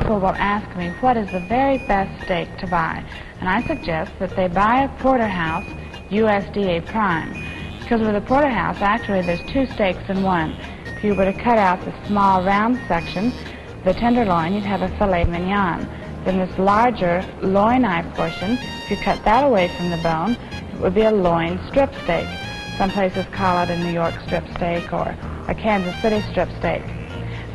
people will ask me what is the very best steak to buy, and I suggest that they buy a porterhouse USDA Prime, because with a porterhouse, actually there's two steaks in one. If you were to cut out the small round section, the tenderloin, you'd have a filet mignon. Then this larger loin-eye portion, if you cut that away from the bone, it would be a loin strip steak. Some places call it a New York strip steak or a Kansas City strip steak.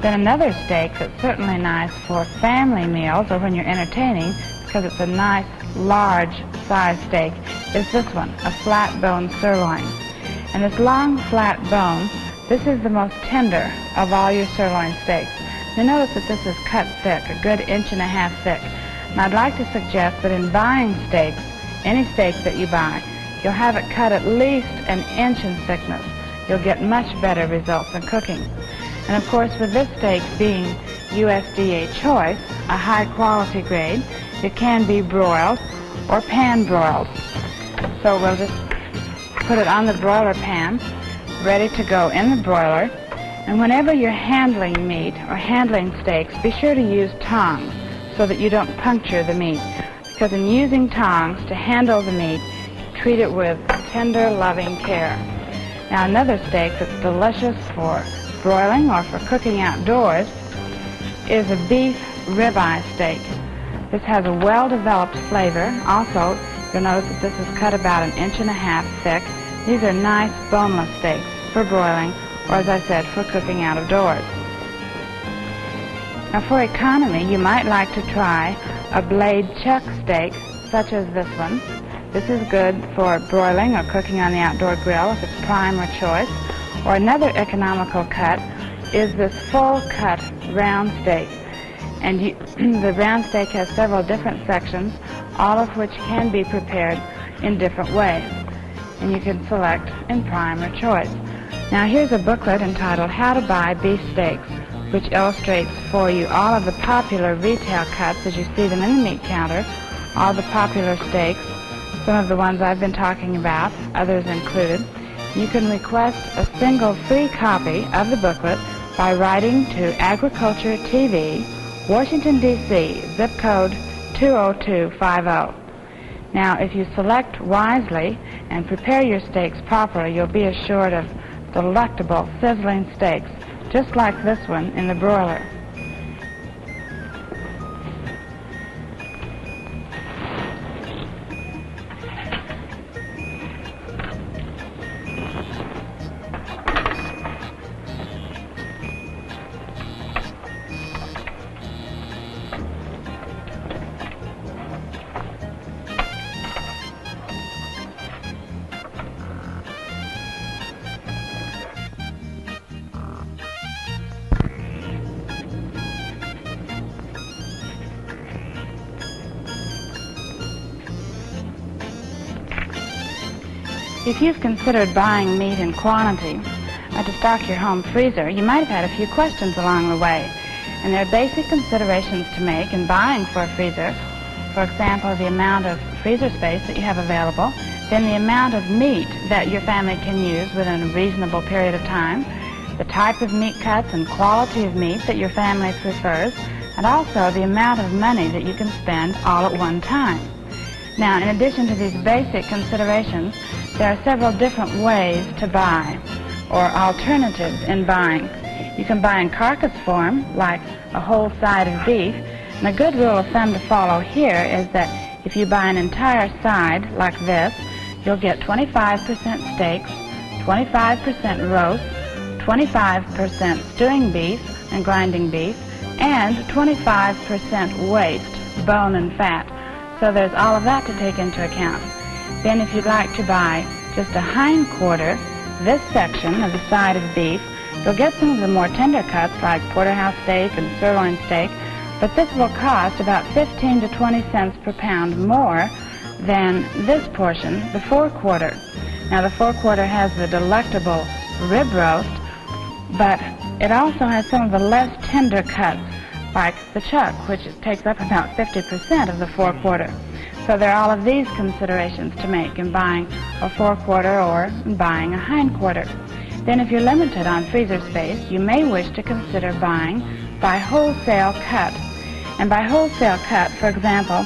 Then another steak that's certainly nice for family meals or when you're entertaining, because it's a nice large size steak, is this one, a flat bone sirloin. And this long flat bone, this is the most tender of all your sirloin steaks. You'll notice that this is cut thick, a good 1.5 inches thick. And I'd like to suggest that in buying steaks, any steak that you buy, you'll have it cut at least 1 inch in thickness. You'll get much better results in cooking. And of course, with this steak being USDA Choice, a high quality grade, it can be broiled or pan broiled. So we'll just put it on the broiler pan, ready to go in the broiler. And whenever you're handling meat or handling steaks, be sure to use tongs so that you don't puncture the meat. Because in using tongs to handle the meat, treat it with tender, loving care. Now another steak that's delicious for broiling or for cooking outdoors is a beef ribeye steak. This has a well-developed flavor. Also, you'll notice that this is cut about 1.5 inches thick. These are nice boneless steaks for broiling, or as I said, for cooking out of doors. Now for economy, you might like to try a blade chuck steak, such as this one. This is good for broiling or cooking on the outdoor grill if it's prime or choice. Or another economical cut is this full cut round steak. And the round steak has several different sections, all of which can be prepared in different ways. And you can select in prime or choice. Now here's a booklet entitled How to Buy Beef Steaks, which illustrates for you all of the popular retail cuts as you see them in the meat counter, all the popular steaks, some of the ones I've been talking about, others included. You can request a single free copy of the booklet by writing to Agriculture TV, Washington, D.C., zip code 20250. Now, if you select wisely and prepare your steaks properly, you'll be assured of delectable, sizzling steaks, just like this one in the broiler. If you've considered buying meat in quantity to stock your home freezer, you might have had a few questions along the way. And there are basic considerations to make in buying for a freezer. For example, the amount of freezer space that you have available, then the amount of meat that your family can use within a reasonable period of time, the type of meat cuts and quality of meat that your family prefers, and also the amount of money that you can spend all at one time. Now, in addition to these basic considerations, there are several different ways to buy, or alternatives in buying. You can buy in carcass form, like a whole side of beef, and a good rule of thumb to follow here is that if you buy an entire side, like this, you'll get 25% steaks, 25% roast, 25% stewing beef and grinding beef, and 25% waste, bone and fat. So there's all of that to take into account. Then if you'd like to buy just a hind quarter, this section of the side of beef, you'll get some of the more tender cuts like porterhouse steak and sirloin steak, but this will cost about 15 to 20 cents per pound more than this portion, the forequarter. Now the forequarter has the delectable rib roast, but it also has some of the less tender cuts like the chuck, which takes up about 50% of the forequarter. So there are all of these considerations to make in buying a forequarter or in buying a hindquarter. Then if you're limited on freezer space, you may wish to consider buying by wholesale cut. And by wholesale cut, for example,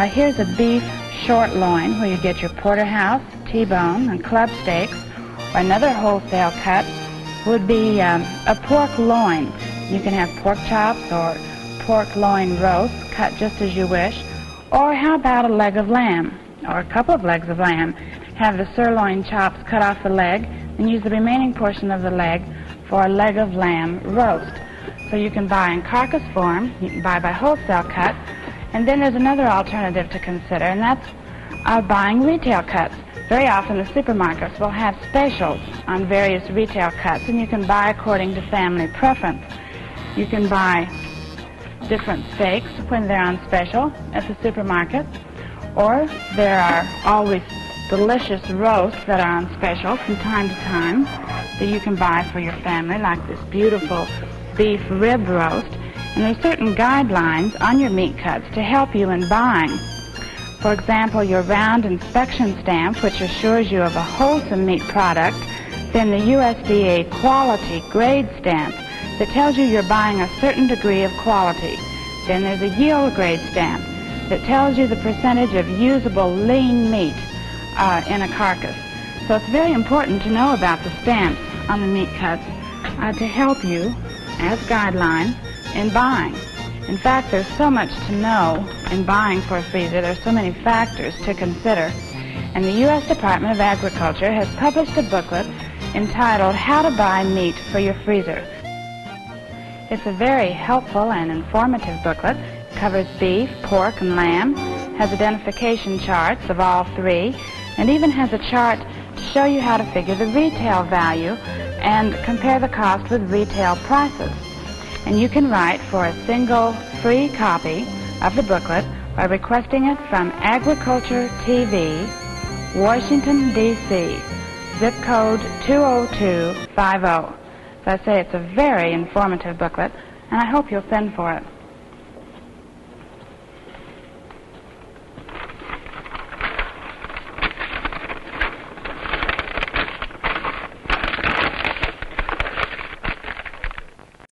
here's a beef short loin where you get your porterhouse, T-bone, and club steaks. Or another wholesale cut would be a pork loin. You can have pork chops or pork loin roast cut just as you wish. Or how about a leg of lamb or a couple of legs of lamb? Have the sirloin chops cut off the leg and use the remaining portion of the leg for a leg of lamb roast. So you can buy in Carcass Form, you can buy by wholesale cut, and then there's another alternative to consider, and that's buying retail cuts. Very often the supermarkets will have specials on various retail cuts, and you can buy according to family preference. You can buy different steaks when they're on special at the supermarket, or there are always delicious roasts that are on special from time to time that you can buy for your family, like this beautiful beef rib roast. And there are certain guidelines on your meat cuts to help you in buying. For example, your round inspection stamp, which assures you of a wholesome meat product, then the USDA quality grade stamp that tells you you're buying a certain degree of quality. Then there's a yield grade stamp that tells you the percentage of usable lean meat in a carcass. So it's very important to know about the stamps on the meat cuts to help you as guidelines in buying. In fact, there's so much to know in buying for a freezer. There's so many factors to consider. And the U.S. Department of Agriculture has published a booklet entitled How to Buy Meat for Your Freezer. It's a very helpful and informative booklet. It covers beef, pork, and lamb, has identification charts of all three, and even has a chart to show you how to figure the retail value and compare the cost with retail prices. And you can write for a single free copy of the booklet by requesting it from Agriculture TV, Washington, D.C., zip code 20250. So I say it's a very informative booklet, and I hope you'll send for it.